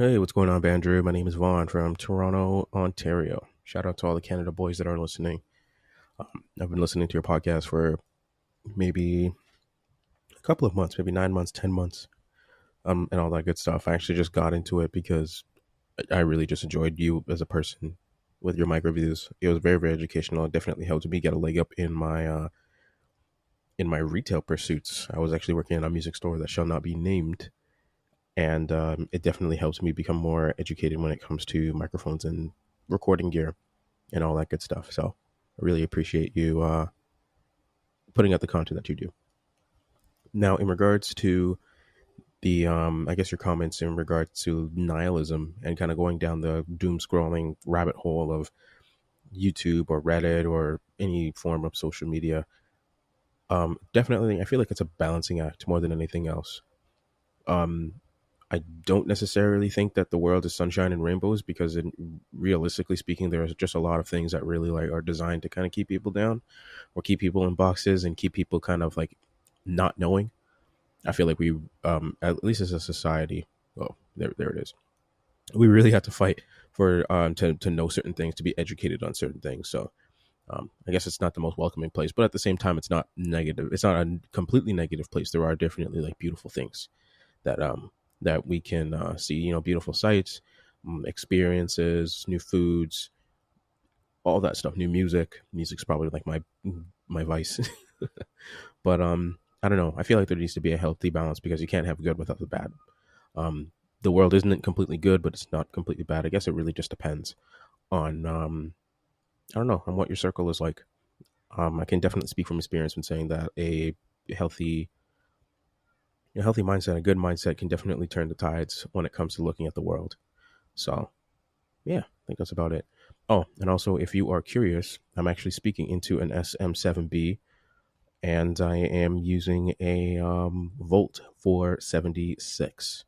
Hey, what's going on, Bandrew? My name is Vaughn from Toronto, Ontario. Shout out to all the Canada boys that are listening. I've been listening to your podcast for maybe a couple of months, maybe 9 months, 10 months, and all that good stuff. I actually just got into it because I really just enjoyed you as a person with your mic reviews. It was very, very educational. It definitely helped me get a leg up in my retail pursuits. I was actually working in a music store that shall not be named, and it definitely helps me become more educated when it comes to microphones and recording gear and all that good stuff. So I really appreciate you putting out the content that you do. Now, in regards to I guess your comments in regards to nihilism and kind of going down the doom scrolling rabbit hole of YouTube or Reddit or any form of social media, definitely, I feel like it's a balancing act more than anything else. Um, I don't necessarily think that the world is sunshine and rainbows because, realistically speaking, there's just a lot of things that really like are designed to kind of keep people down or keep people in boxes and keep people kind of like not knowing. I feel like we, at least as a society, well, there it is. We really have to fight for to know certain things, to be educated on certain things. So I guess it's not the most welcoming place, but at the same time, it's not negative. It's not a completely negative place. There are definitely like beautiful things that that we can see. You know, beautiful sights, experiences, new foods, all that stuff. New music. Music's probably like my vice. But I don't know. I feel like there needs to be a healthy balance because you can't have good without the bad. The world isn't completely good, but it's not completely bad. I guess it really just depends on I don't know, on what your circle is like. I can definitely speak from experience when saying that healthy a healthy mindset, a good mindset can definitely turn the tides when it comes to looking at the world. So, yeah, I think that's about it. Oh, and also, if you are curious, I'm actually speaking into an SM7B, and I am using a Volt 476.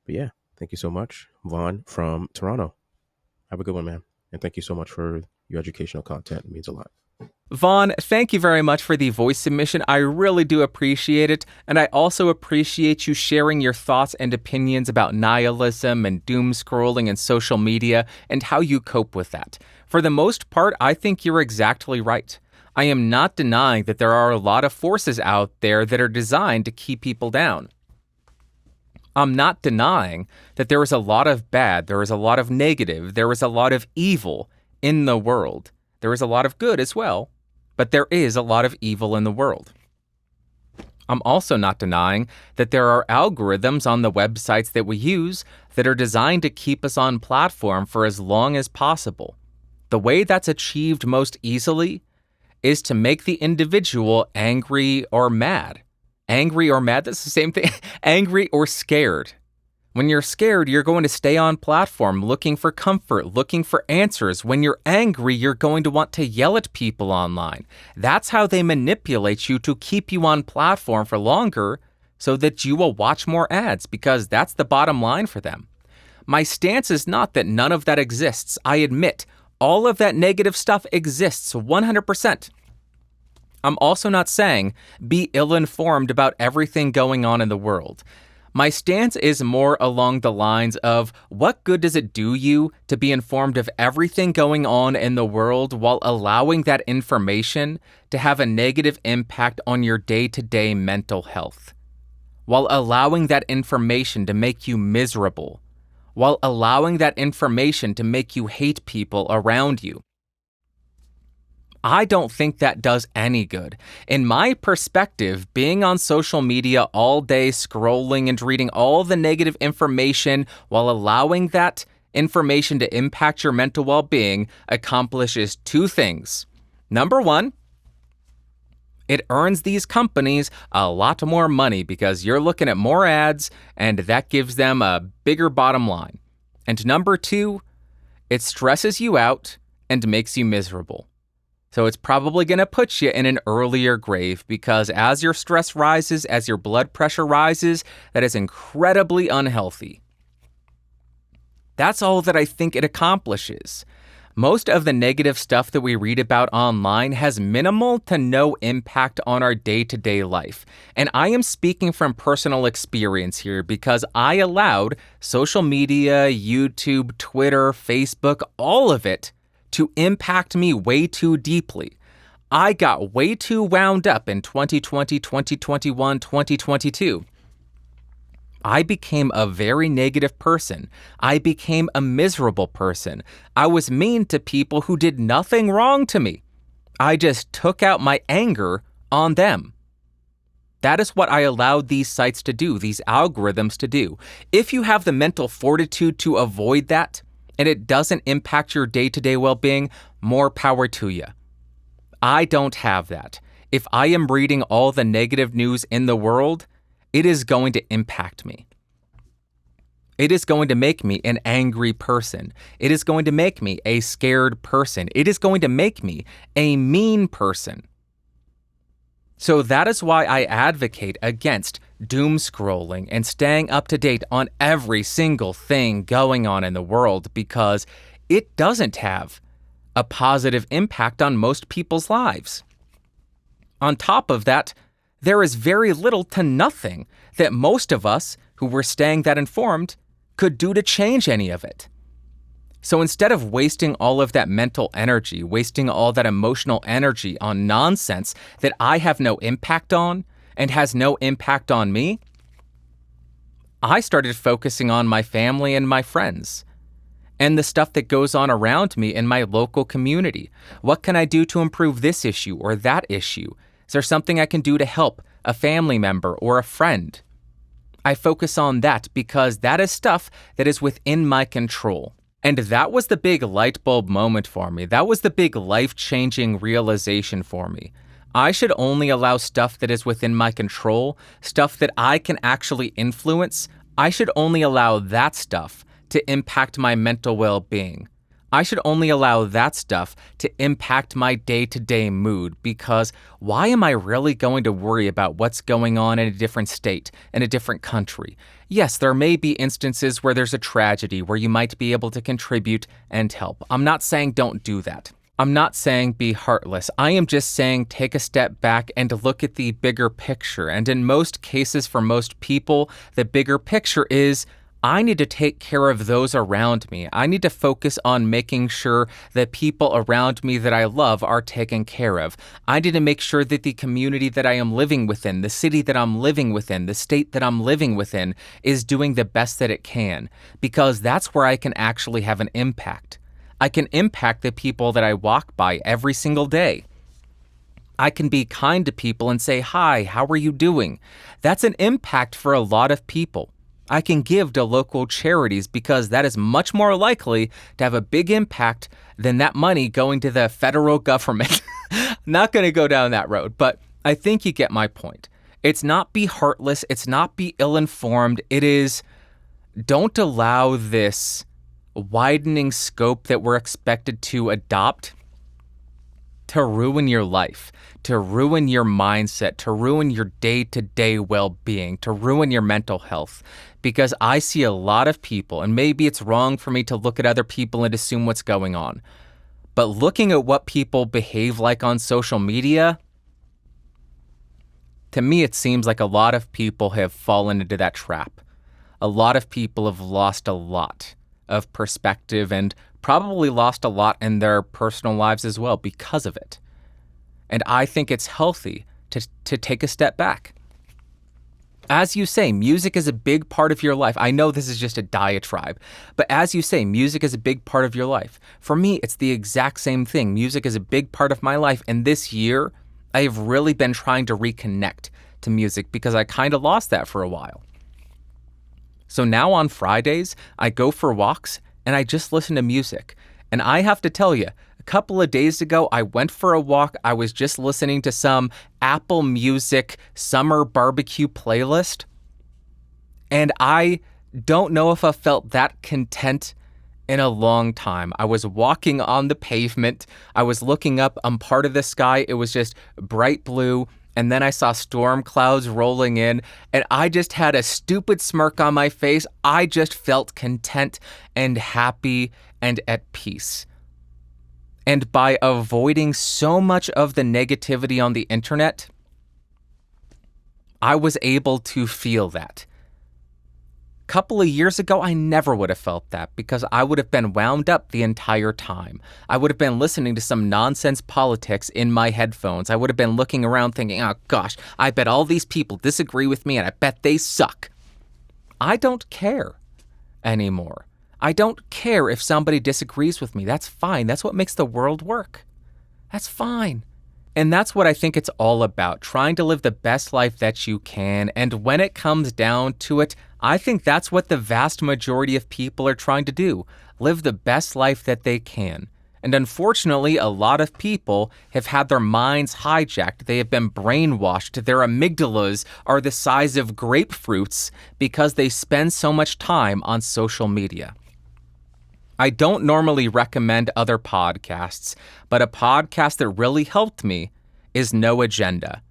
But yeah, thank you so much, Vaughn from Toronto. Have a good one, man. And thank you so much for your educational content. It means a lot. Vaughn, thank you very much for the voice submission. I really do appreciate it. And I also appreciate you sharing your thoughts and opinions about nihilism and doom scrolling and social media and how you cope with that. For the most part, I think you're exactly right. I am not denying that there are a lot of forces out there that are designed to keep people down. I'm not denying that there is a lot of bad, there is a lot of negative, there is a lot of evil in the world. There is a lot of good as well, but there is a lot of evil in the world. I'm also not denying that there are algorithms on the websites that we use that are designed to keep us on platform for as long as possible. The way that's achieved most easily is to make the individual angry or mad. Angry or mad, that's the same thing. Angry or scared. When you're scared, you're going to stay on platform looking for comfort, looking for answers. When you're angry, you're going to want to yell at people online. That's how they manipulate you to keep you on platform for longer so that you will watch more ads because that's the bottom line for them. My stance is not that none of that exists. I admit, all of that negative stuff exists 100%. I'm also not saying be ill-informed about everything going on in the world. My stance is more along the lines of what good does it do you to be informed of everything going on in the world while allowing that information to have a negative impact on your day-to-day mental health? While allowing that information to make you miserable? While allowing that information to make you hate people around you? I don't think that does any good. In my perspective, being on social media all day scrolling and reading all the negative information while allowing that information to impact your mental well-being accomplishes two things. Number one, it earns these companies a lot more money because you're looking at more ads and that gives them a bigger bottom line. And number two, it stresses you out and makes you miserable. So it's probably going to put you in an earlier grave because as your stress rises, as your blood pressure rises, that is incredibly unhealthy. That's all that I think it accomplishes. Most of the negative stuff that we read about online has minimal to no impact on our day-to-day life. And I am speaking from personal experience here because I allowed social media, YouTube, Twitter, Facebook, all of it to impact me way too deeply. I got way too wound up in 2020, 2021, 2022. I became a very negative person. I became a miserable person. I was mean to people who did nothing wrong to me. I just took out my anger on them. That is what I allowed these sites to do, these algorithms to do. If you have the mental fortitude to avoid that, and it doesn't impact your day-to-day well-being, more power to you. I don't have that. If I am reading all the negative news in the world, it is going to impact me. It is going to make me an angry person. It is going to make me a scared person. It is going to make me a mean person. So that is why I advocate against doom scrolling and staying up to date on every single thing going on in the world, because it doesn't have a positive impact on most people's lives. On top of that, there is very little to nothing that most of us who were staying that informed could do to change any of it. So instead of wasting all of that mental energy, wasting all that emotional energy on nonsense that I have no impact on and has no impact on me, I started focusing on my family and my friends and the stuff that goes on around me in my local community. What can I do to improve this issue or that issue? Is there something I can do to help a family member or a friend? I focus on that because that is stuff that is within my control. And that was the big light bulb moment for me. That was the big life-changing realization for me. I should only allow stuff that is within my control, stuff that I can actually influence. I should only allow that stuff to impact my mental well-being. I should only allow that stuff to impact my day-to-day mood, because why am I really going to worry about what's going on in a different state, in a different country? Yes, there may be instances where there's a tragedy where you might be able to contribute and help. I'm not saying don't do that. I'm not saying be heartless. I am just saying take a step back and look at the bigger picture. And in most cases, for most people, the bigger picture is I need to take care of those around me. I need to focus on making sure that people around me that I love are taken care of. I need to make sure that the community that I am living within, the city that I'm living within, the state that I'm living within is doing the best that it can, because that's where I can actually have an impact. I can impact the people that I walk by every single day. I can be kind to people and say, "Hi, how are you doing?" That's an impact for a lot of people. I can give to local charities because that is much more likely to have a big impact than that money going to the federal government. Not going to go down that road, but I think you get my point. It's not be heartless. It's not be ill-informed. It is don't allow this widening scope that we're expected to adopt to ruin your life, to ruin your mindset, to ruin your day-to-day well-being, to ruin your mental health. Because I see a lot of people, and maybe it's wrong for me to look at other people and assume what's going on, but looking at what people behave like on social media, to me it seems like a lot of people have fallen into that trap. A lot of people have lost a lot of perspective and probably lost a lot in their personal lives as well because of it. And I think it's healthy to take a step back. As you say, music is a big part of your life. I know this is just a diatribe, but as you say, music is a big part of your life. For me, it's the exact same thing. Music is a big part of my life. And this year, I have really been trying to reconnect to music because I kind of lost that for a while. So now on Fridays, I go for walks and I just listen to music. And I have to tell you, a couple of days ago, I went for a walk. I was just listening to some Apple Music summer barbecue playlist. And I don't know if I felt that content in a long time. I was walking on the pavement. I was looking up part of the sky. It was just bright blue. And then I saw storm clouds rolling in, and I just had a stupid smirk on my face. I just felt content and happy and at peace. And by avoiding so much of the negativity on the internet, I was able to feel that. A couple of years ago, I never would have felt that because I would have been wound up the entire time. I would have been listening to some nonsense politics in my headphones. I would have been looking around thinking, oh gosh, I bet all these people disagree with me and I bet they suck. I don't care anymore. I don't care if somebody disagrees with me. That's fine. That's what makes the world work. That's fine. And that's what I think it's all about, trying to live the best life that you can. And when it comes down to it, I think that's what the vast majority of people are trying to do, live the best life that they can. And unfortunately, a lot of people have had their minds hijacked. They have been brainwashed. Their amygdalas are the size of grapefruits because they spend so much time on social media. I don't normally recommend other podcasts, but a podcast that really helped me is No Agenda.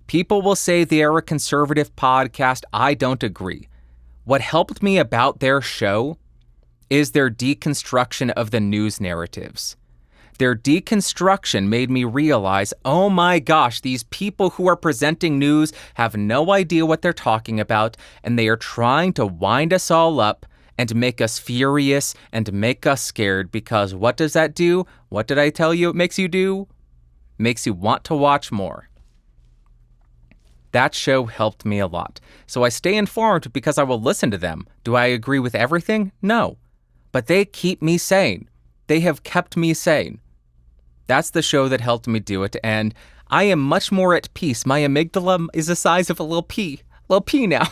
People will say they are a conservative podcast. I don't agree. What helped me about their show is their deconstruction of the news narratives. Their deconstruction made me realize, oh my gosh, these people who are presenting news have no idea what they're talking about, and they are trying to wind us all up and make us furious and make us scared, because what does that do? What did I tell you it makes you do? Makes you want to watch more. That show helped me a lot. So I stay informed because I will listen to them. Do I agree with everything? No. But they keep me sane. They have kept me sane. That's the show that helped me do it, and I am much more at peace. My amygdala is the size of a little pea. Little pea now.